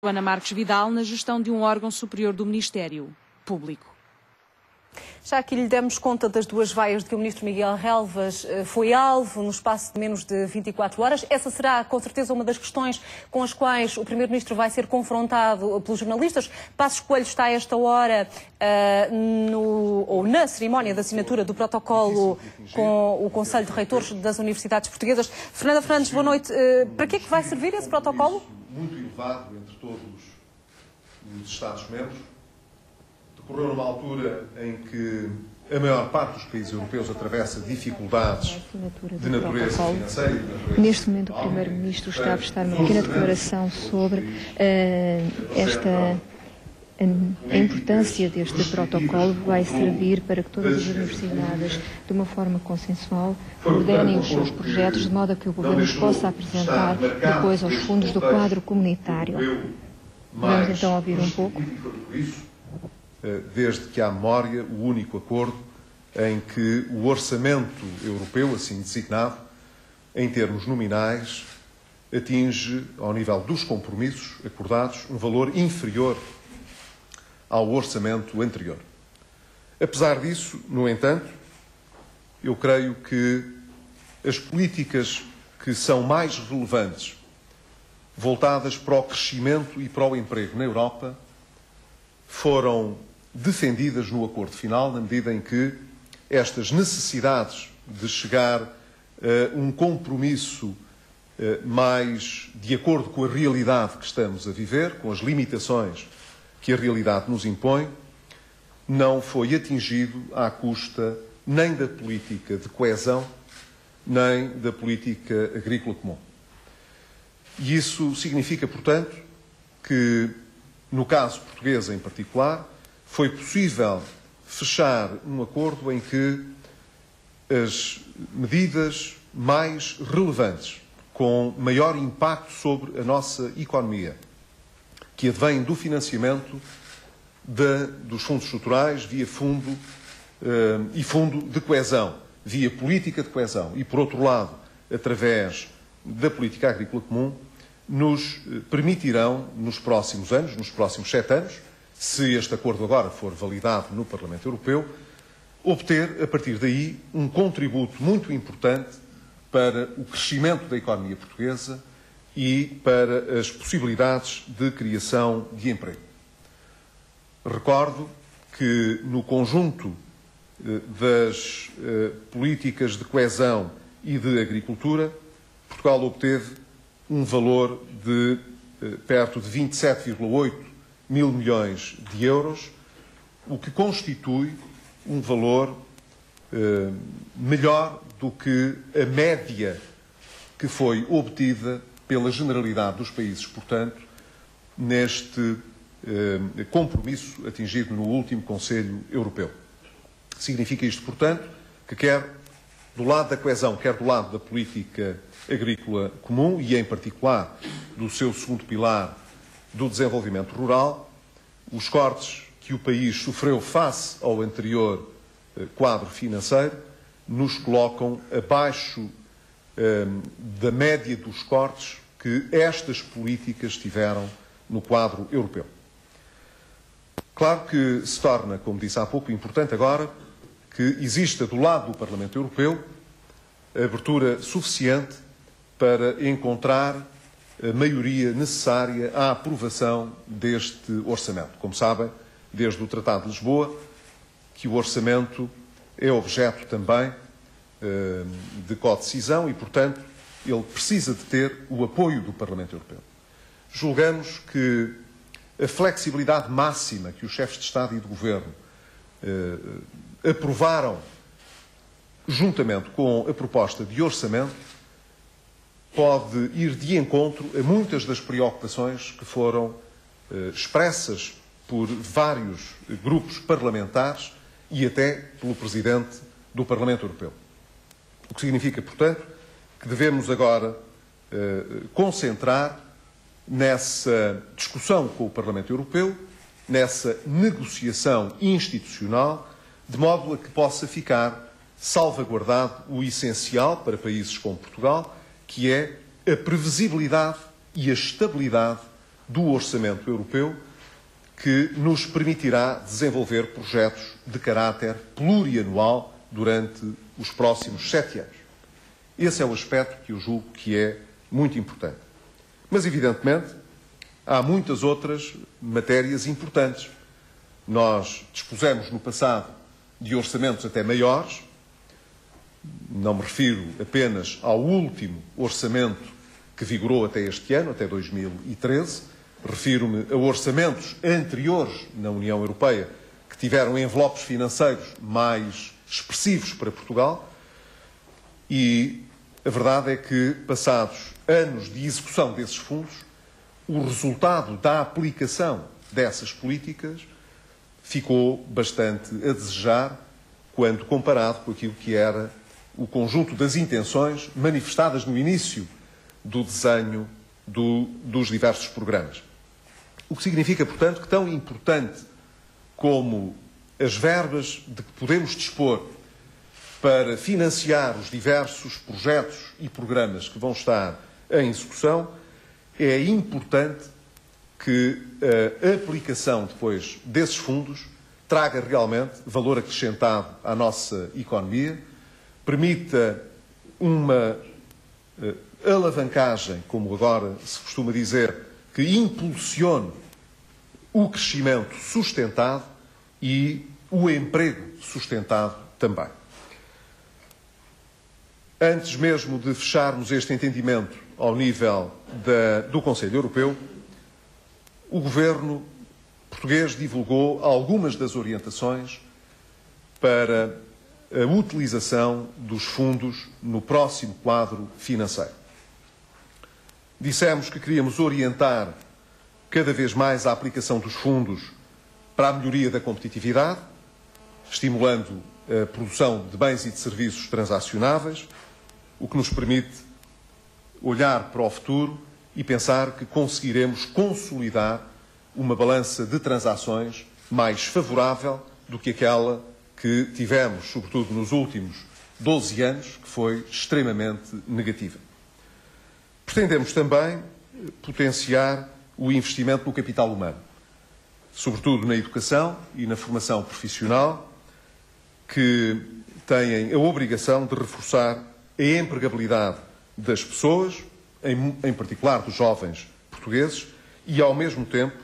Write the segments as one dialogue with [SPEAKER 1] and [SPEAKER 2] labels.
[SPEAKER 1] Ana Marques Vidal na gestão de um órgão superior do Ministério Público.
[SPEAKER 2] Já aqui lhe demos conta das duas vaias de que o Ministro Miguel Relvas foi alvo no espaço de menos de 24 horas. Essa será, com certeza, uma das questões com as quais o Primeiro-Ministro vai ser confrontado pelos jornalistas. Passos Coelho está a esta hora na cerimónia de assinatura do protocolo com o Conselho de Reitores das Universidades Portuguesas. Fernanda Fernandes, boa noite. Para que é que vai servir esse protocolo?
[SPEAKER 3] Muito elevado entre todos os Estados-membros. Decorreu numa altura em que a maior parte dos países europeus atravessa dificuldades de natureza financeira e de natureza...
[SPEAKER 4] Neste momento o Primeiro-Ministro está a prestar uma pequena declaração sobre a importância deste protocolo. Vai servir para que todas as universidades, de uma forma consensual, ordenem os seus projetos de modo a que o Governo os possa apresentar depois aos fundos do quadro comunitário. Vamos então ouvir um pouco.
[SPEAKER 3] Desde que há memória, o único acordo em que o orçamento europeu, assim designado, em termos nominais, atinge, ao nível dos compromissos acordados, um valor inferior ao orçamento anterior. Apesar disso, no entanto, eu creio que as políticas que são mais relevantes, voltadas para o crescimento e para o emprego na Europa, foram defendidas no acordo final, na medida em que estas necessidades de chegar a um compromisso mais de acordo com a realidade que estamos a viver, com as limitações que a realidade nos impõe, não foi atingido à custa nem da política de coesão, nem da política agrícola comum. E isso significa, portanto, que, no caso português em particular, foi possível fechar um acordo em que as medidas mais relevantes, com maior impacto sobre a nossa economia, que advêm do financiamento dos fundos estruturais via fundo e fundo de coesão, via política de coesão e, por outro lado, através da política agrícola comum, nos permitirão, nos próximos anos, nos próximos 7 anos, se este acordo agora for validado no Parlamento Europeu, obter, a partir daí, um contributo muito importante para o crescimento da economia portuguesa e para as possibilidades de criação de emprego. Recordo que, no conjunto das políticas de coesão e de agricultura, Portugal obteve um valor de perto de 27,8 mil milhões de euros, o que constitui um valor melhor do que a média que foi obtida pela generalidade dos países, portanto, neste compromisso atingido no último Conselho Europeu. Significa isto, portanto, que quer do lado da coesão, quer do lado da política agrícola comum e, em particular, do seu segundo pilar do desenvolvimento rural, os cortes que o país sofreu face ao anterior quadro financeiro nos colocam abaixo da média dos cortes que estas políticas tiveram no quadro europeu. Claro que se torna, como disse há pouco, importante agora que exista do lado do Parlamento Europeu a abertura suficiente para encontrar a maioria necessária à aprovação deste orçamento. Como sabem, desde o Tratado de Lisboa, que o orçamento é objeto também de codecisão e, portanto, ele precisa de ter o apoio do Parlamento Europeu. Julgamos que a flexibilidade máxima que os chefes de Estado e de Governo aprovaram juntamente com a proposta de orçamento pode ir de encontro a muitas das preocupações que foram expressas por vários grupos parlamentares e até pelo Presidente do Parlamento Europeu. O que significa, portanto, que devemos agora concentrar nessa discussão com o Parlamento Europeu, nessa negociação institucional, de modo a que possa ficar salvaguardado o essencial para países como Portugal, que é a previsibilidade e a estabilidade do orçamento europeu que nos permitirá desenvolver projetos de caráter plurianual durante os próximos 7 anos. Esse é o aspecto que eu julgo que é muito importante. Mas, evidentemente, há muitas outras matérias importantes. Nós dispusemos no passado de orçamentos até maiores. Não me refiro apenas ao último orçamento que vigorou até este ano, até 2013. Refiro-me a orçamentos anteriores na União Europeia que tiveram envelopes financeiros mais expressivos para Portugal. E a verdade é que, passados anos de execução desses fundos, o resultado da aplicação dessas políticas ficou bastante a desejar quando comparado com aquilo que era o conjunto das intenções manifestadas no início do desenho dos diversos programas. O que significa, portanto, que tão importante como as verbas de que podemos dispor para financiar os diversos projetos e programas que vão estar em execução, é importante que a aplicação depois desses fundos traga realmente valor acrescentado à nossa economia, permita uma alavancagem, como agora se costuma dizer, que impulsione o crescimento sustentado e o emprego sustentado também. Antes mesmo de fecharmos este entendimento ao nível do Conselho Europeu, o Governo português divulgou algumas das orientações para a utilização dos fundos no próximo quadro financeiro. Dissemos que queríamos orientar cada vez mais a aplicação dos fundos para a melhoria da competitividade, estimulando a produção de bens e de serviços transacionáveis, o que nos permite olhar para o futuro e pensar que conseguiremos consolidar uma balança de transações mais favorável do que aquela que tivemos, sobretudo nos últimos 12 anos, que foi extremamente negativa. Pretendemos também potenciar o investimento no capital humano, sobretudo na educação e na formação profissional, que têm a obrigação de reforçar a empregabilidade das pessoas, em particular dos jovens portugueses, e, ao mesmo tempo,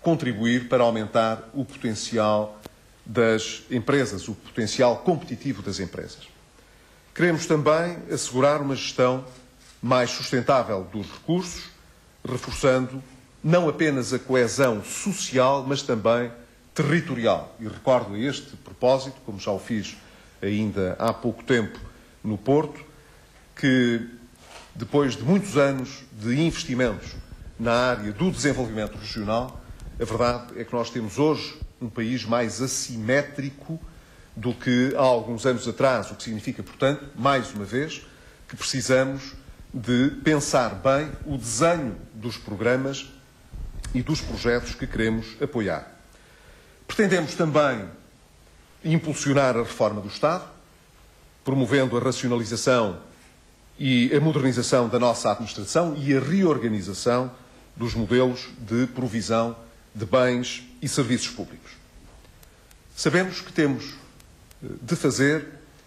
[SPEAKER 3] contribuir para aumentar o potencial das empresas, o potencial competitivo das empresas. Queremos também assegurar uma gestão mais sustentável dos recursos, reforçando não apenas a coesão social, mas também territorial. E recordo a este propósito, como já o fiz ainda há pouco tempo no Porto, que depois de muitos anos de investimentos na área do desenvolvimento regional, a verdade é que nós temos hoje um país mais assimétrico do que há alguns anos atrás, o que significa, portanto, mais uma vez, que precisamos de pensar bem o desenho dos programas e dos projetos que queremos apoiar. Pretendemos também impulsionar a reforma do Estado, promovendo a racionalização e a modernização da nossa administração e a reorganização dos modelos de provisão de bens e serviços públicos. Sabemos que temos de fazer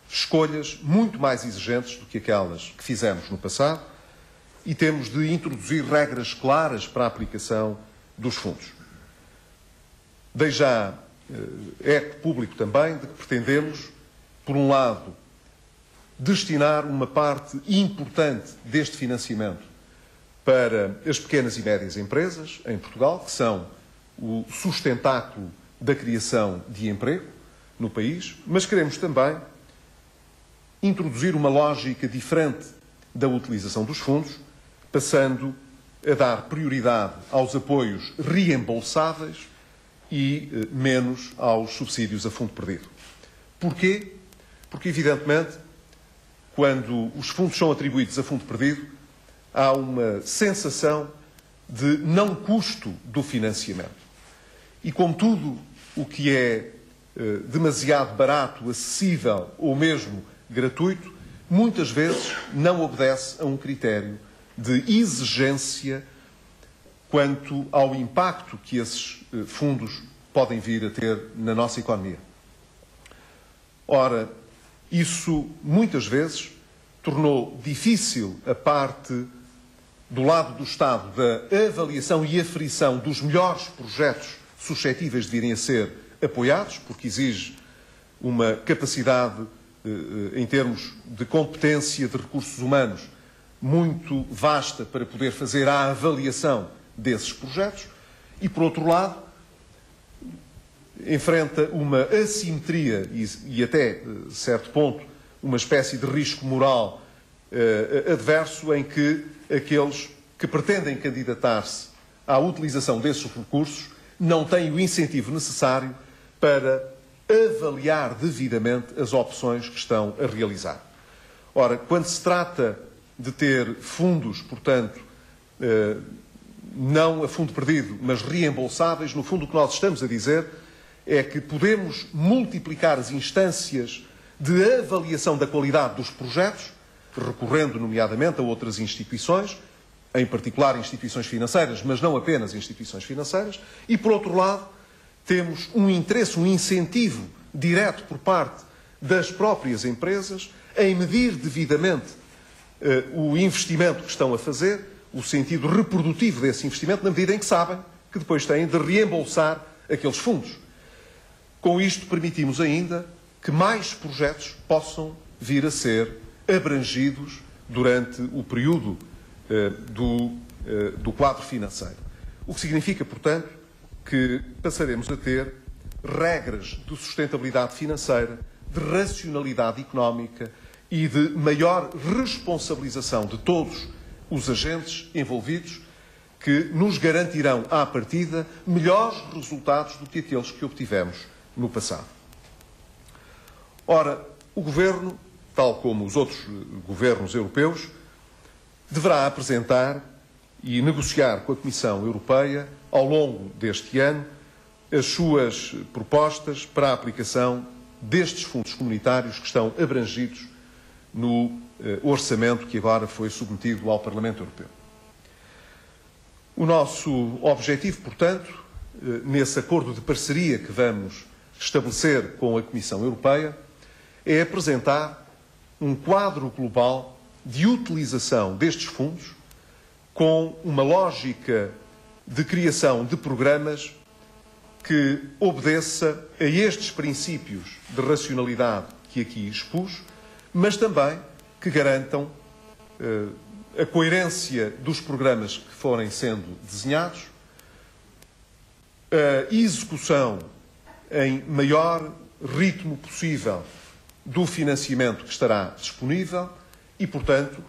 [SPEAKER 3] escolhas muito mais exigentes do que aquelas que fizemos no passado e temos de introduzir regras claras para a aplicação dos fundos. Dei já eco público também de que pretendemos, por um lado, destinar uma parte importante deste financiamento para as pequenas e médias empresas em Portugal, que são o sustentáculo da criação de emprego no país, mas queremos também introduzir uma lógica diferente da utilização dos fundos, passando a dar prioridade aos apoios reembolsáveis e menos aos subsídios a fundo perdido. Porquê? Porque, evidentemente, quando os fundos são atribuídos a fundo perdido, há uma sensação de não custo do financiamento. E como tudo o que é demasiado barato, acessível ou mesmo gratuito, muitas vezes não obedece a um critério de exigência quanto ao impacto que esses fundos podem vir a ter na nossa economia. Ora, isso muitas vezes tornou difícil a parte do lado do Estado da avaliação e aferição dos melhores projetos suscetíveis de virem a ser apoiados, porque exige uma capacidade em termos de competência de recursos humanos muito vasta para poder fazer a avaliação desses projetos e, por outro lado, enfrenta uma assimetria e até, certo ponto, uma espécie de risco moral adverso em que aqueles que pretendem candidatar-se à utilização desses recursos não têm o incentivo necessário para avaliar devidamente as opções que estão a realizar. Ora, quando se trata de ter fundos, portanto, não a fundo perdido, mas reembolsáveis, no fundo o que nós estamos a dizer é que podemos multiplicar as instâncias de avaliação da qualidade dos projetos, recorrendo nomeadamente a outras instituições, em particular instituições financeiras, mas não apenas instituições financeiras, e, por outro lado, temos um interesse, um incentivo direto por parte das próprias empresas em medir devidamente o investimento que estão a fazer, o sentido reprodutivo desse investimento, na medida em que sabem que depois têm de reembolsar aqueles fundos. Com isto, permitimos ainda que mais projetos possam vir a ser abrangidos durante o período do quadro financeiro. O que significa, portanto, que passaremos a ter regras de sustentabilidade financeira, de racionalidade económica e de maior responsabilização de todos os agentes envolvidos que nos garantirão, à partida, melhores resultados do que aqueles que obtivemos no passado. Ora, o Governo, tal como os outros governos europeus, deverá apresentar e negociar com a Comissão Europeia, ao longo deste ano, as suas propostas para a aplicação destes fundos comunitários que estão abrangidos no orçamento que agora foi submetido ao Parlamento Europeu. O nosso objetivo, portanto, nesse acordo de parceria que vamos estabelecer com a Comissão Europeia, é apresentar um quadro global de utilização destes fundos com uma lógica de criação de programas que obedeça a estes princípios de racionalidade que aqui expus, mas também que garantam a coerência dos programas que forem sendo desenhados, a execução em maior ritmo possível do financiamento que estará disponível e, portanto,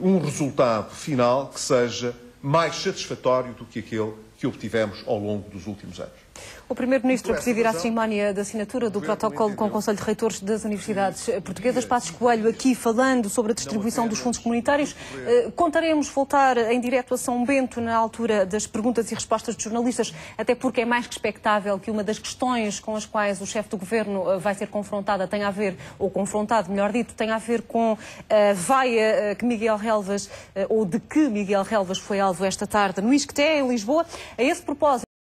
[SPEAKER 3] um resultado final que seja mais satisfatório do que aquele que obtivemos ao longo dos últimos anos.
[SPEAKER 2] O Primeiro-Ministro presidirá a cerimónia de assinatura do protocolo com o Conselho de Reitores das Universidades Portuguesas. Passos Coelho aqui falando sobre a distribuição dos fundos comunitários. Contaremos voltar em direto a São Bento na altura das perguntas e respostas dos jornalistas, até porque é mais que expectável que uma das questões com as quais o chefe do Governo vai ser confrontada tenha a ver, ou confrontado, melhor dito, tenha a ver com a vaia que Miguel Relvas, ou de que Miguel Relvas foi alvo esta tarde no Isqueté, em Lisboa. A esse propósito,